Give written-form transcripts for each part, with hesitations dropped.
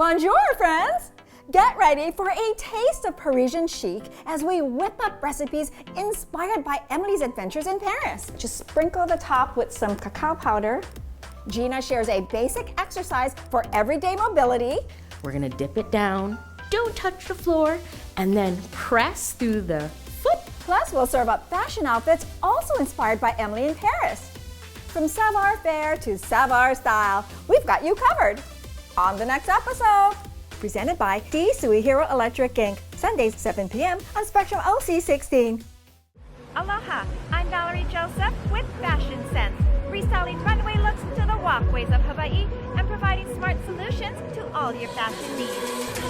Bonjour, friends! Get ready for a taste of Parisian chic as we whip up recipes inspired by Emily's adventures in Paris. Just sprinkle the top with some cacao powder. Gina shares a basic exercise for everyday mobility. We're gonna dip it down, don't touch the floor, and then press through the foot. Plus, we'll serve up fashion outfits also inspired by Emily in Paris. From savoir-faire to savoir style, we've got you covered. On the next episode, presented by D. Suihiro Electric Inc., Sundays 7 p.m. on Spectrum OC16. Aloha, I'm Valerie Joseph with Fashion Sense, restyling runway looks to the walkways of Hawaii and providing smart solutions to all your fashion needs.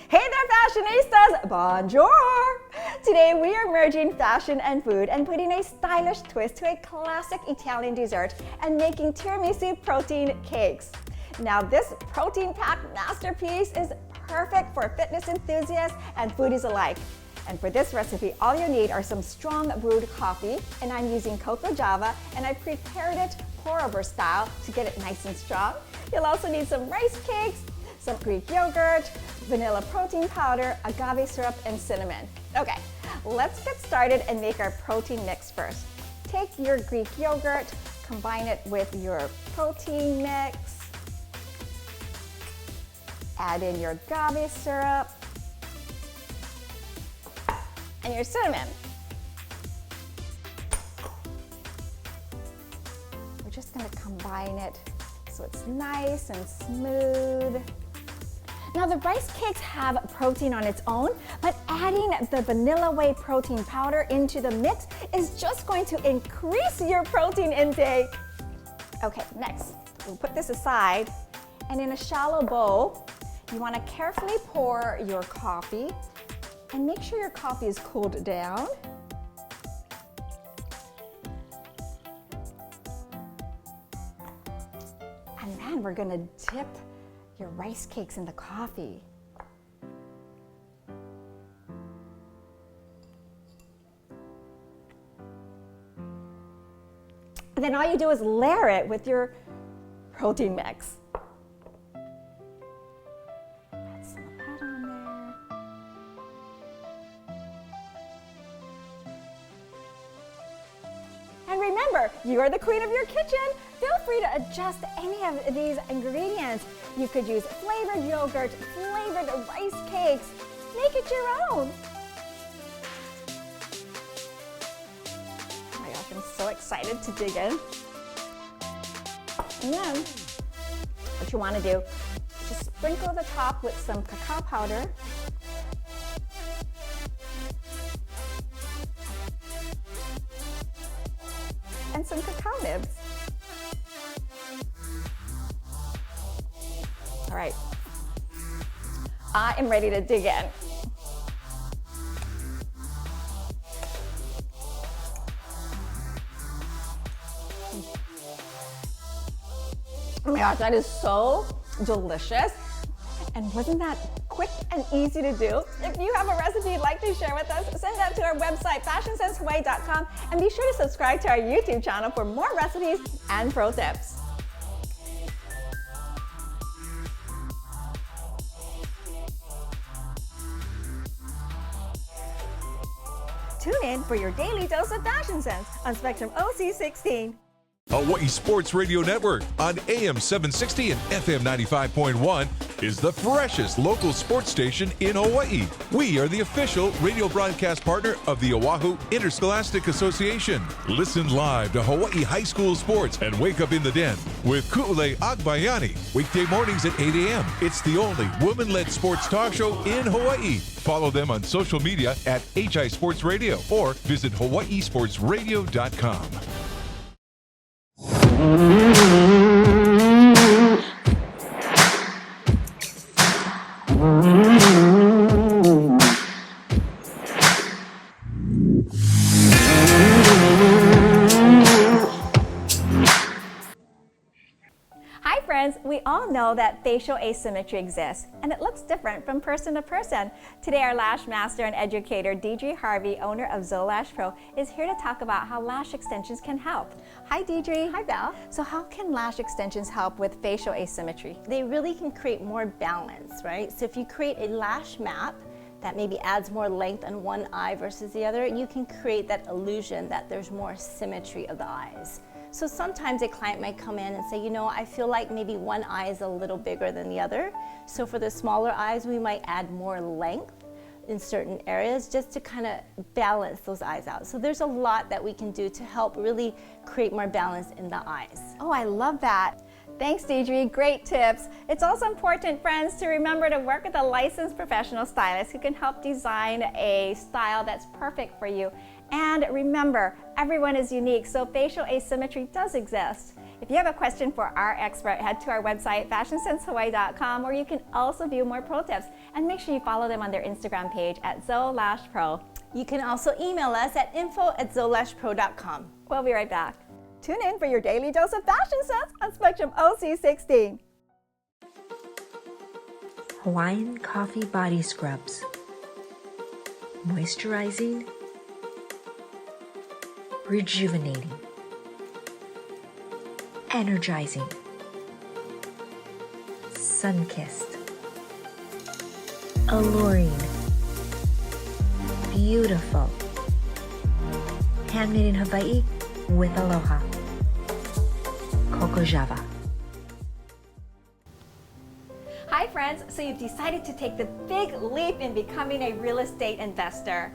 Hey there, fashionistas! Bonjour! Today we are merging fashion and food and putting a stylish twist to a classic Italian dessert and making tiramisu protein cakes. Now this protein-packed masterpiece is perfect for fitness enthusiasts and foodies alike. And for this recipe, all you need are some strong brewed coffee, and I'm using cocoa java, and I prepared it pour-over style to get it nice and strong. You'll also need some rice cakes, some Greek yogurt, vanilla protein powder, agave syrup, and cinnamon. Okay, let's get started and make our protein mix first. Take your Greek yogurt, combine it with your protein mix, add in your agave syrup, and your cinnamon. We're just gonna combine it so it's nice and smooth. Now the rice cakes have protein on its own, but adding the vanilla whey protein powder into the mix is just going to increase your protein intake. Okay, next, we'll put this aside, and in a shallow bowl, you want to carefully pour your coffee and make sure your coffee is cooled down. And then we're gonna dip your rice cakes in the coffee. And then all you do is layer it with your protein mix. Add some of that on there. And remember, you are the queen of your kitchen. Feel free to adjust any of these ingredients. You could use flavored yogurt, flavored rice cakes. Make it your own. Oh my gosh, I'm so excited to dig in. And then, what you want to do, just sprinkle the top with some cacao powder. And some cacao nibs. All right, I am ready to dig in. Oh my gosh, that is so delicious. And wasn't that quick and easy to do? If you have a recipe you'd like to share with us, send that to our website, fashionsenshawaii.com, and be sure to subscribe to our YouTube channel for more recipes and pro tips. Tune in for your daily dose of fashion sense on Spectrum OC16. Hawaii Sports Radio Network on AM 760 and FM 95.1 is the freshest local sports station in Hawaii. We are the official radio broadcast partner of the Oahu Interscholastic Association. Listen live to Hawaii high school sports and wake up in the den with Ku'ule Agbayani, weekday mornings at 8 a.m. It's the only woman-led sports talk show in Hawaii. Follow them on social media at HI Sports Radio or visit hawaiisportsradio.com. friends, we all know that facial asymmetry exists and it looks different from person to person. Today our lash master and educator Deidre Harvey, owner of Zoe Lash Pro, is here to talk about how lash extensions can help. Hi Deidre. Hi Val. So how can lash extensions help with facial asymmetry? They really can create more balance, right? So if you create a lash map that maybe adds more length on one eye versus the other, you can create that illusion that there's more symmetry of the eyes. So sometimes a client might come in and say, you know, I feel like maybe one eye is a little bigger than the other. So for the smaller eyes, we might add more length in certain areas just to kind of balance those eyes out. So there's a lot that we can do to help really create more balance in the eyes. Oh, I love that. Thanks, Deidre. Great tips. It's also important, friends, to remember to work with a licensed professional stylist who can help design a style that's perfect for you. And remember, everyone is unique, so facial asymmetry does exist. If you have a question for our expert, head to our website, fashionsensehawaii.com, where you can also view more pro tips. And make sure you follow them on their Instagram page at Zoe Lash Pro. You can also email us at info@zoelashpro.com. We'll be right back. Tune in for your daily dose of fashion sense on Spectrum OC16. Hawaiian Coffee Body Scrubs. Moisturizing, rejuvenating, energizing, sun-kissed, alluring, beautiful, handmade in Hawaii with aloha. Coco Java. Hi friends, so you've decided to take the big leap in becoming a real estate investor.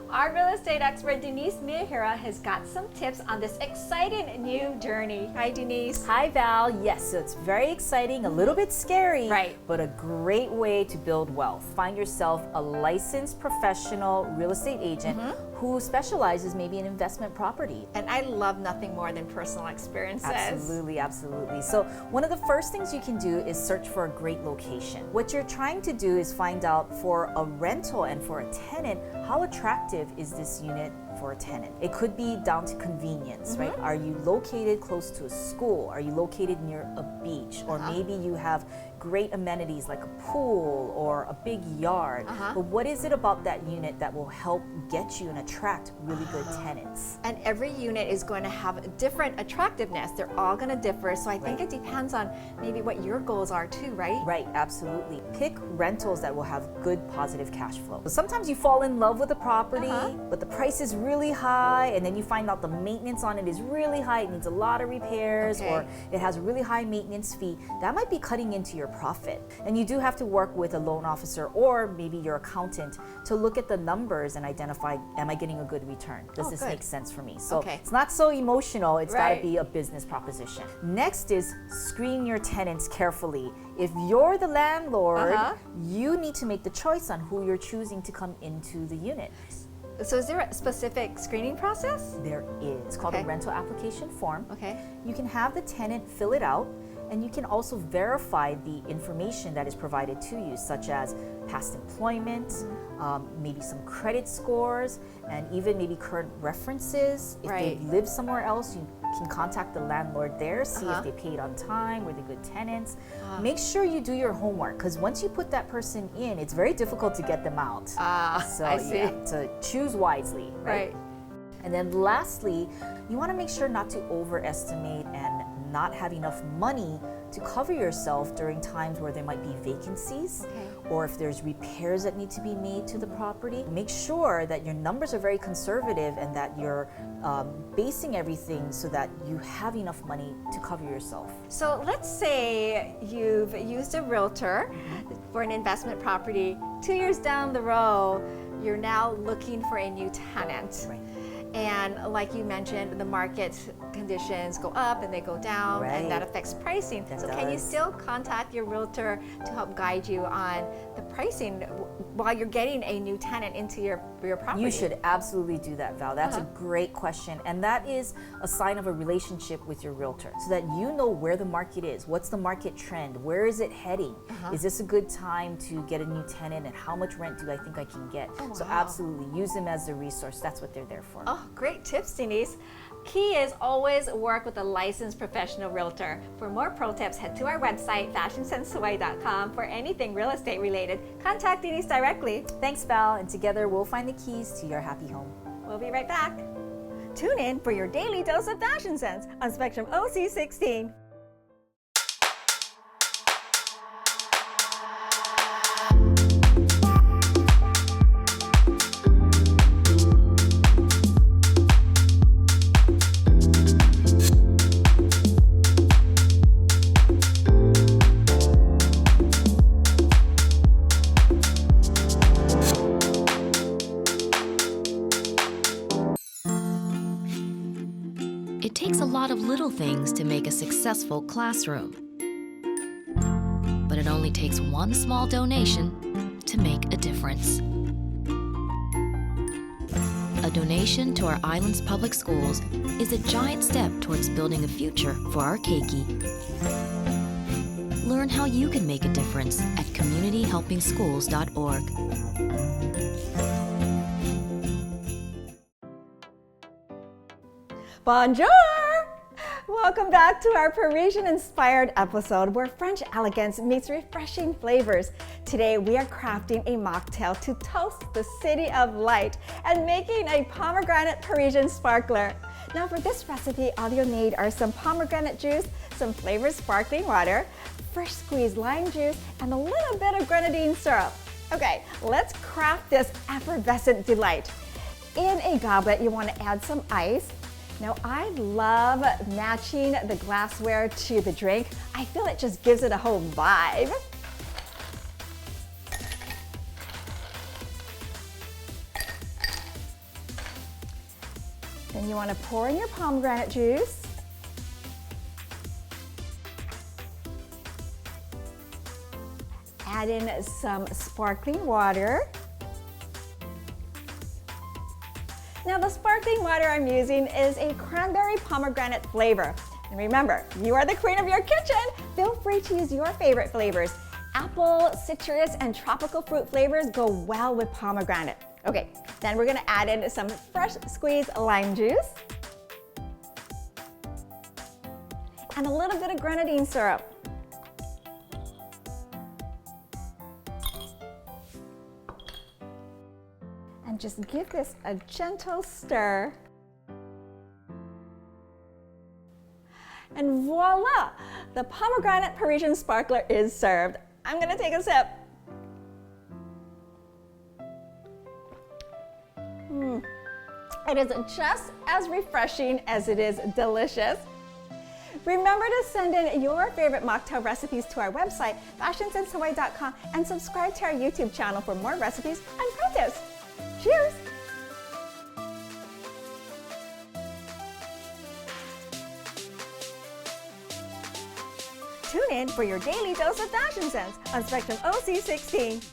Our real estate expert Denise Miyahira has got some tips on this exciting new journey. Hi Denise. Hi Val, yes, so it's very exciting, a little bit scary, Right. but a great way to build wealth. Find yourself a licensed professional real estate agent who specializes maybe in investment property. And I love nothing more than personal experiences. Absolutely, absolutely. So one of the first things you can do is search for a great location. What you're trying to do is find out for a rental and for a tenant, how attractive is this unit for a tenant? It could be down to convenience, right? Are you located close to a school? Are you located near a beach? Or maybe you have great amenities like a pool or a big yard. But what is it about that unit that will help get you and attract really good tenants? And every unit is going to have a different attractiveness. They're all going to differ. So I think it depends on maybe what your goals are too, right? Right, absolutely. Pick rentals that will have good positive cash flow. So sometimes you fall in love with a property, but the price is really high, and then you find out the maintenance on it is really high. It needs a lot of repairs, or it has a really high maintenance fee. That might be cutting into your profit. And you do have to work with a loan officer or maybe your accountant to look at the numbers and identify, am I getting a good return? Does this make sense for me? So it's not so emotional, it's got to be a business proposition. Next is screen your tenants carefully. If you're the landlord, you need to make the choice on who you're choosing to come into the unit. So is there a specific screening process? There is. It's called a rental application form. Okay. You can have the tenant fill it out, and you can also verify the information that is provided to you, such as past employment, maybe some credit scores, and even maybe current references. If they live somewhere else, you can contact the landlord there, see if they paid on time, were they good tenants. Make sure you do your homework, because once you put that person in, it's very difficult to get them out. So I see. you have to choose wisely, right? And then lastly, you want to make sure not to overestimate and not have enough money to cover yourself during times where there might be vacancies or if there's repairs that need to be made to the property. Make sure that your numbers are very conservative and that you're basing everything so that you have enough money to cover yourself. So let's say you've used a realtor for an investment property. 2 years down the road, you're now looking for a new tenant. And like you mentioned, the market conditions go up and they go down, and that affects pricing. So can you still contact your realtor to help guide you on the pricing while you're getting a new tenant into your property? You should absolutely do that, Val. That's a great question. And that is a sign of a relationship with your realtor, so that you know where the market is. What's the market trend? Where is it heading? Is this a good time to get a new tenant, and how much rent do I think I can get? So absolutely use them as a resource. That's what they're there for. Oh, great tips, Denise. Key is always work with a licensed professional realtor. For more pro tips, head to our website, fashionsensehawaii.com. For anything real estate related, contact Denise directly. Thanks, Val, and together we'll find the keys to your happy home. We'll be right back. Tune in for your daily dose of fashion sense on Spectrum OC16. It takes a lot of little things to make a successful classroom. But it only takes one small donation to make a difference. A donation to our island's public schools is a giant step towards building a future for our keiki. Learn how you can make a difference at communityhelpingschools.org. Bonjour! Welcome back to our Parisian-inspired episode where French elegance meets refreshing flavors. Today we are crafting a mocktail to toast the city of light and making a pomegranate Parisian sparkler. Now for this recipe, all you'll need are some pomegranate juice, some flavored sparkling water, fresh squeezed lime juice, and a little bit of grenadine syrup. Okay, let's craft this effervescent delight. In a goblet, you want to add some ice. Now, I love matching the glassware to the drink. I feel it just gives it a whole vibe. Then you want to pour in your pomegranate juice. Add in some sparkling water. Now the sparkling water I'm using is a cranberry pomegranate flavor. And remember, you are the queen of your kitchen. Feel free to use your favorite flavors. Apple, citrus, and tropical fruit flavors go well with pomegranate. Okay, then we're gonna add in some fresh squeezed lime juice and a little bit of grenadine syrup. And just give this a gentle stir. And voila! The pomegranate Parisian sparkler is served. I'm gonna take a sip. It is just as refreshing as it is delicious. Remember to send in your favorite mocktail recipes to our website, fashionsensehawaii.com, and subscribe to our YouTube channel for more recipes and pro tips. Cheers! Tune in for your daily dose of fashion sense on Spectrum OC16.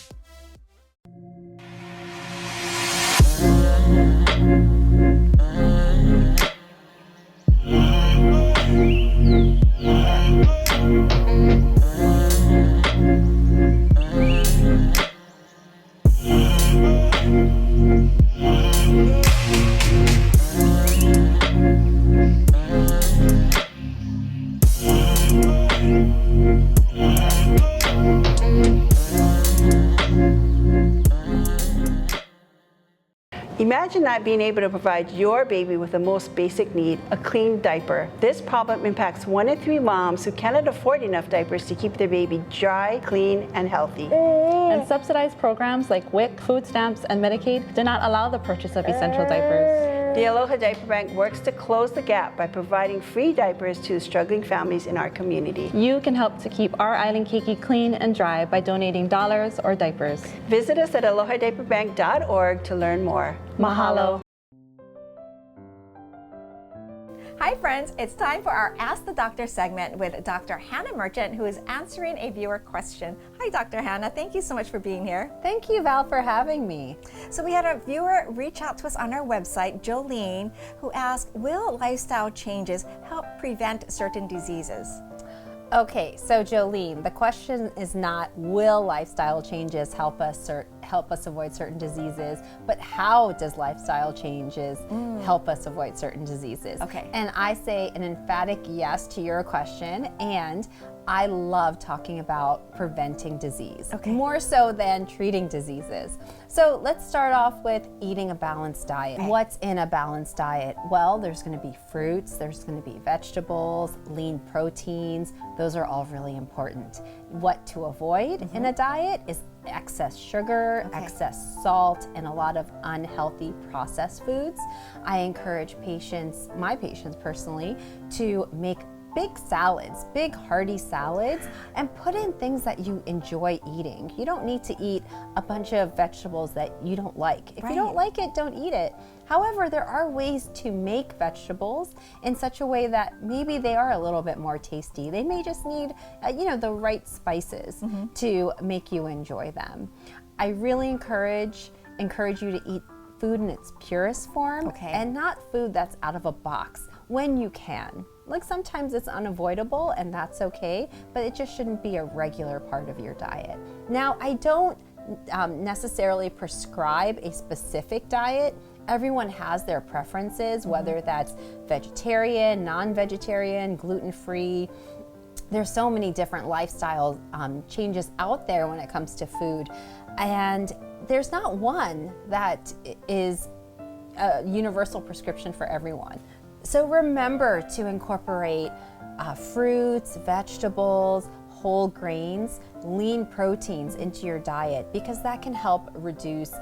Imagine not being able to provide your baby with the most basic need, a clean diaper. This problem impacts 1 in 3 moms who cannot afford enough diapers to keep their baby dry, clean, and healthy. And subsidized programs like WIC, food stamps, and Medicaid do not allow the purchase of essential diapers. The Aloha Diaper Bank works to close the gap by providing free diapers to struggling families in our community. You can help to keep our island keiki clean and dry by donating dollars or diapers. Visit us at alohadiaperbank.org to learn more. Mahalo. Hi friends, it's time for our Ask the Doctor segment with Dr. Hannah Merchant, who is answering a viewer question. Hi Dr. Hannah, thank you so much for being here. Thank you, Val, for having me. So we had a viewer reach out to us on our website, Jolene, who asked, will lifestyle changes help prevent certain diseases? Okay, so Jolene, the question is not will lifestyle changes help us help us avoid certain diseases, but how does lifestyle changes help us avoid certain diseases? Okay. And I say an emphatic yes to your question, and I love talking about preventing disease, more so than treating diseases. So let's start off with eating a balanced diet. Okay. What's in a balanced diet? Well, there's going to be fruits, there's going to be vegetables, lean proteins. Those are all really important. What to avoid in a diet is excess sugar, excess salt, and a lot of unhealthy processed foods. I encourage patients, my patients personally, to make big salads, big hearty salads, and put in things that you enjoy eating. You don't need to eat a bunch of vegetables that you don't like. If you don't like it, don't eat it. However, there are ways to make vegetables in such a way that maybe they are a little bit more tasty. They may just need, the right spices to make you enjoy them. I really encourage you to eat food in its purest form and not food that's out of a box when you can. Like sometimes it's unavoidable and that's okay, but it just shouldn't be a regular part of your diet. Now, I don't necessarily prescribe a specific diet. Everyone has their preferences, whether that's vegetarian, non-vegetarian, gluten-free. There's so many different lifestyle changes out there when it comes to food. And there's not one that is a universal prescription for everyone. So remember to incorporate fruits, vegetables, whole grains, lean proteins into your diet, because that can help reduce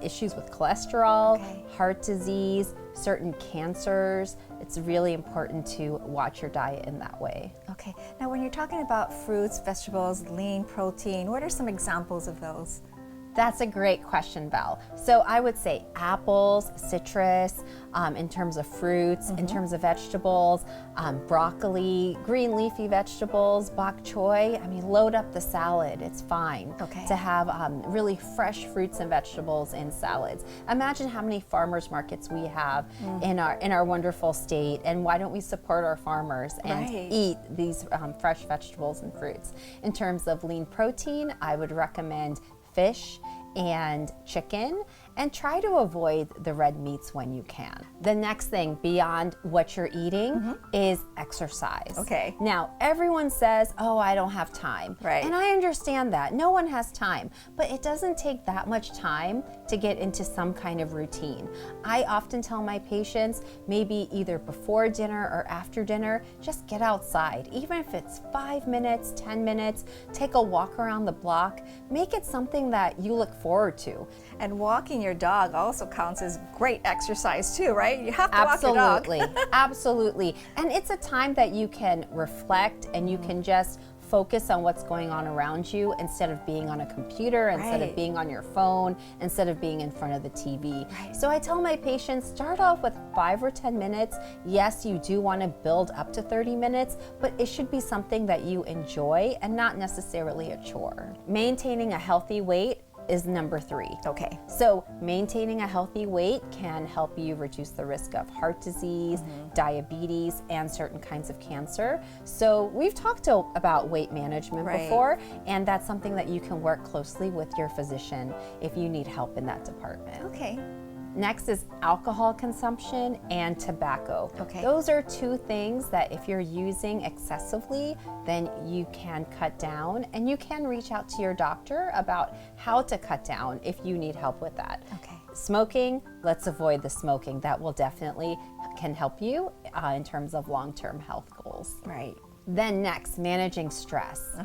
issues with cholesterol, heart disease, certain cancers. It's really important to watch your diet in that way. Okay. Now, when you're talking about fruits, vegetables, lean protein, what are some examples of those? That's a great question, Val. So I would say apples, citrus, in terms of fruits, in terms of vegetables, broccoli, green leafy vegetables, bok choy. I mean, load up the salad. It's fine to have really fresh fruits and vegetables in salads. Imagine how many farmers markets we have in our wonderful state, and why don't we support our farmers and eat these fresh vegetables and fruits? In terms of lean protein, I would recommend fish and chicken, and try to avoid the red meats when you can. The next thing beyond what you're eating is exercise. Okay. Now, everyone says, oh, I don't have time. Right. And I understand that. No one has time, but it doesn't take that much time to get into some kind of routine. I often tell my patients, maybe either before dinner or after dinner, just get outside. Even if it's 5 minutes, 10 minutes, take a walk around the block, make it something that you look forward to. And walking your dog also counts as great exercise too, right? You have to walk your dog. Absolutely, absolutely. And it's a time that you can reflect and you can just focus on what's going on around you instead of being on a computer, instead of being on your phone, instead of being in front of the TV. So I tell my patients, start off with 5 or 10 minutes. Yes, you do want to build up to 30 minutes, but it should be something that you enjoy and not necessarily a chore. Maintaining a healthy weight is number 3. Okay. So maintaining a healthy weight can help you reduce the risk of heart disease, diabetes, and certain kinds of cancer. So we've talked about weight management before, and that's something that you can work closely with your physician if you need help in that department. Okay. Next is alcohol consumption and tobacco. Okay. Those are 2 things that if you're using excessively, then you can cut down, and you can reach out to your doctor about how to cut down if you need help with that. Okay. Smoking, let's avoid the smoking. That will definitely can help you in terms of long-term health goals. Right. Then next, managing stress.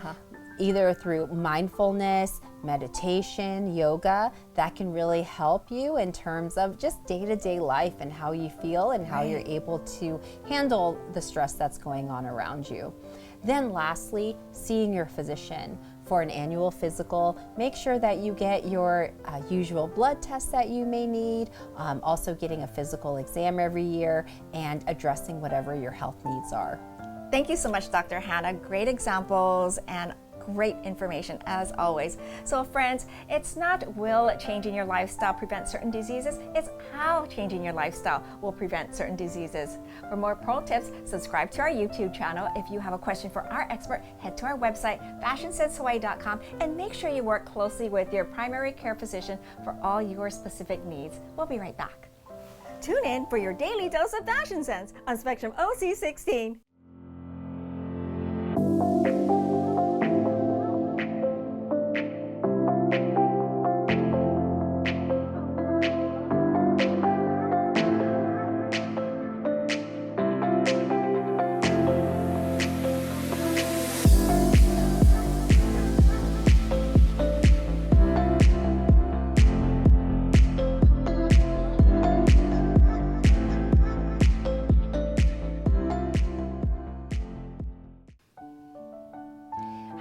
Either through mindfulness, meditation, yoga, that can really help you in terms of just day-to-day life and how you feel and how you're able to handle the stress that's going on around you. Then lastly, seeing your physician for an annual physical. Make sure that you get your usual blood tests that you may need, also getting a physical exam every year, and addressing whatever your health needs are. Thank you so much, Dr. Hannah. Great examples and Great information as always. So friends, it's not will changing your lifestyle prevent certain diseases, it's how changing your lifestyle will prevent certain diseases. For more pro tips, subscribe to our YouTube channel. If you have a question for our expert, head to our website, FashionSenseHawaii.com, and make sure you work closely with your primary care physician for all your specific needs. We'll be right back. Tune in for your daily dose of fashion sense on Spectrum OC16.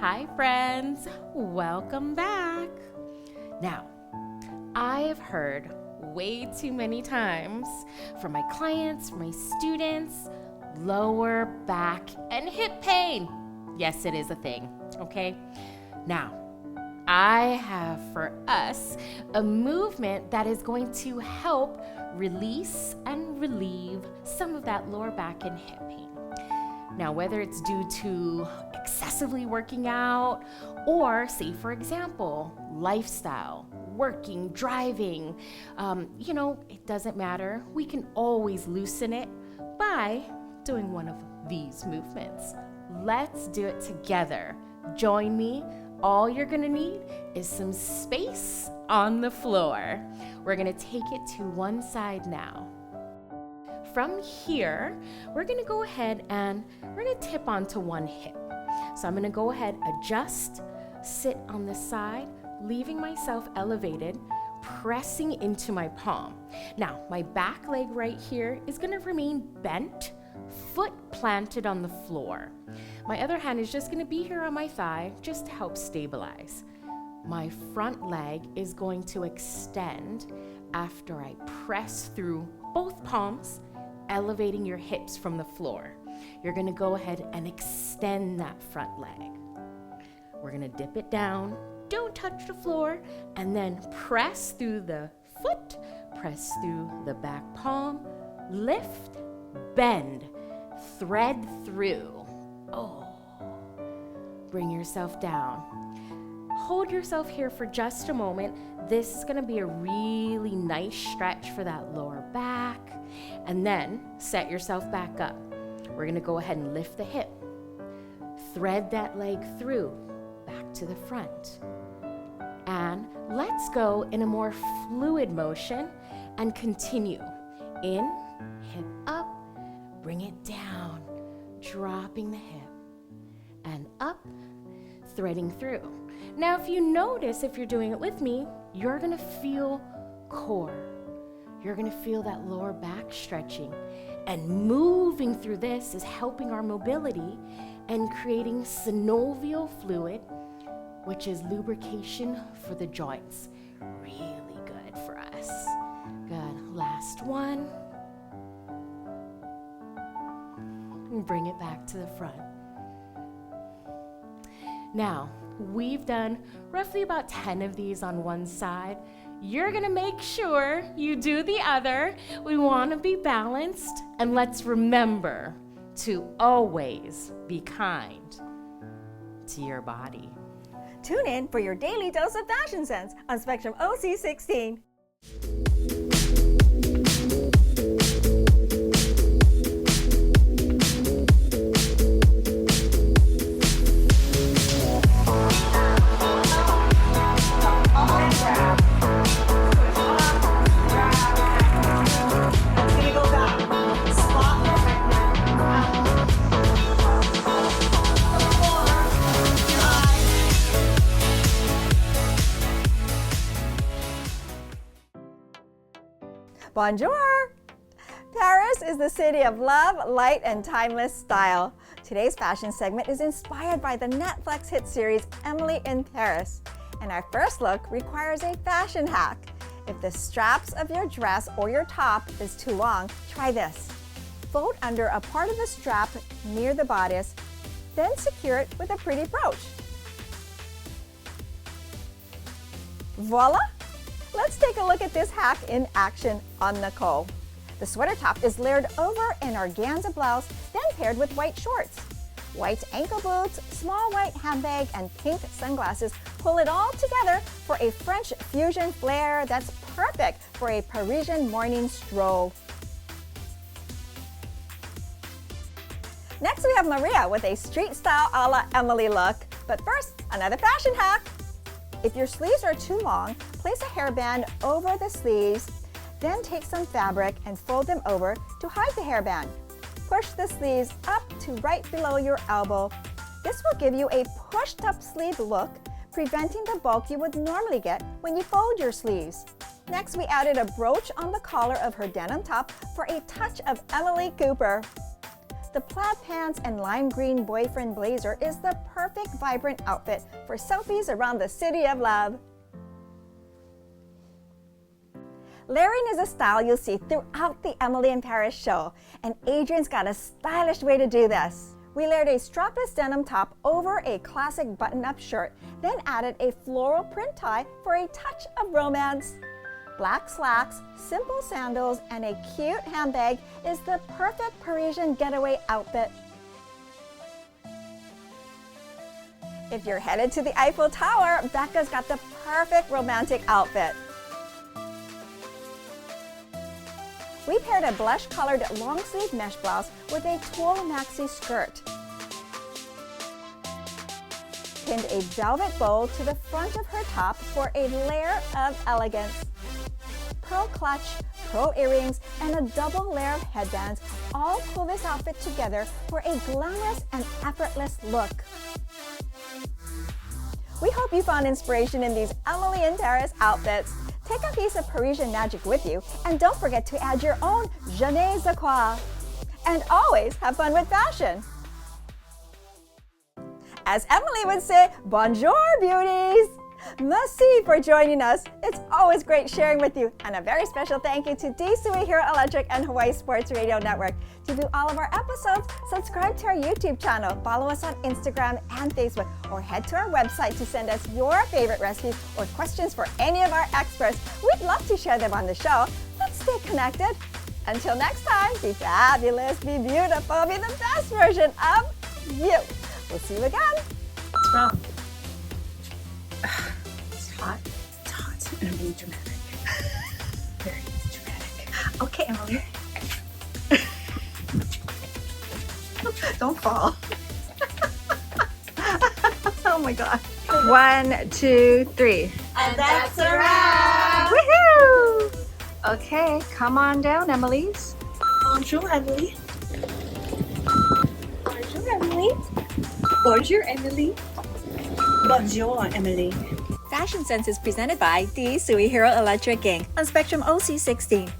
Hi friends, welcome back. Now, I have heard way too many times from my clients, from my students, lower back and hip pain. Yes, it is a thing, okay? Now, I have for us a movement that is going to help release and relieve some of that lower back and hip pain. Now, whether it's due to excessively working out or, say, for example, lifestyle, working, driving, it doesn't matter. We can always loosen it by doing one of these movements. Let's do it together. Join me. All you're gonna need is some space on the floor. We're gonna take it to one side now. From here, we're gonna go ahead and we're gonna tip onto one hip. So I'm gonna go ahead, adjust, sit on the side, leaving myself elevated, pressing into my palm. Now, my back leg right here is gonna remain bent, foot planted on the floor. My other hand is just gonna be here on my thigh, just to help stabilize. My front leg is going to extend after I press through both palms, elevating your hips from the floor. You're gonna go ahead and extend that front leg. We're gonna dip it down, don't touch the floor, and then press through the foot, press through the back palm, lift, bend, thread through. Oh, bring yourself down. Hold yourself here for just a moment. This is gonna be a really nice stretch for that lower back. And then set yourself back up. We're gonna go ahead and lift the hip. Thread that leg through, back to the front. And let's go in a more fluid motion and continue. In, hip up, bring it down, dropping the hip. And up, threading through. Now, if you notice, if you're doing it with me, you're gonna feel core. You're gonna feel that lower back stretching. And moving through this is helping our mobility and creating synovial fluid, which is lubrication for the joints. Really good for us. Good, last one. And bring it back to the front. Now, we've done roughly about 10 of these on one side. You're gonna make sure you do the other. We wanna be balanced, and let's remember to always be kind to your body. Tune in for your daily dose of fashion sense on Spectrum OC16. Bonjour! Paris is the city of love, light, and timeless style. Today's fashion segment is inspired by the Netflix hit series Emily in Paris. And our first look requires a fashion hack. If the straps of your dress or your top is too long, try this. Fold under a part of the strap near the bodice, then secure it with a pretty brooch. Voila! Let's take a look at this hack in action on Nicole. The sweater top is layered over an organza blouse, then paired with white shorts. White ankle boots, small white handbag, and pink sunglasses pull it all together for a French fusion flair that's perfect for a Parisian morning stroll. Next, we have Maria with a street style a la Emily look. But first, another fashion hack. If your sleeves are too long, place a hairband over the sleeves, then take some fabric and fold them over to hide the hairband. Push the sleeves up to right below your elbow. This will give you a pushed up sleeve look, preventing the bulk you would normally get when you fold your sleeves. Next, we added a brooch on the collar of her denim top for a touch of Emily Cooper. The plaid pants and lime green boyfriend blazer is the perfect vibrant outfit for selfies around the city of love. Layering is a style you'll see throughout the Emily in Paris show, and Adrian's got a stylish way to do this. We layered a strapless denim top over a classic button-up shirt, then added a floral print tie for a touch of romance. Black slacks, simple sandals, and a cute handbag is the perfect Parisian getaway outfit. If you're headed to the Eiffel Tower, Becca's got the perfect romantic outfit. We paired a blush-colored long-sleeve mesh blouse with a tulle maxi skirt. Pinned a velvet bow to the front of her top for a layer of elegance. Pearl clutch, pearl earrings, and a double layer of headbands all pull this outfit together for a glamorous and effortless look. We hope you found inspiration in these Emily in Paris outfits. Take a piece of Parisian magic with you, and don't forget to add your own je ne sais quoi. And always have fun with fashion. As Emily would say, bonjour, beauties! Merci for joining us. It's always great sharing with you. And a very special thank you to D-Sui Hero Electric and Hawaii Sports Radio Network. To view all of our episodes, subscribe to our YouTube channel, follow us on Instagram and Facebook, or head to our website to send us your favorite recipes or questions for any of our experts. We'd love to share them on the show. Let's stay connected. Until next time, be fabulous, be beautiful, be the best version of you. We'll see you again. What's wrong? It's hot. It's hot. And I'm being dramatic. Very dramatic. Okay, Emily. Don't fall. Oh my god. 1, 2, 3. And that's a wrap! Woohoo! Okay, come on down, Emily's. Bonjour, Emily. Bonjour, Emily. Bonjour, Emily. Bonjour, Emily. Fashion Sense is presented by D-Sui Hero Electric Inc. on Spectrum OC16.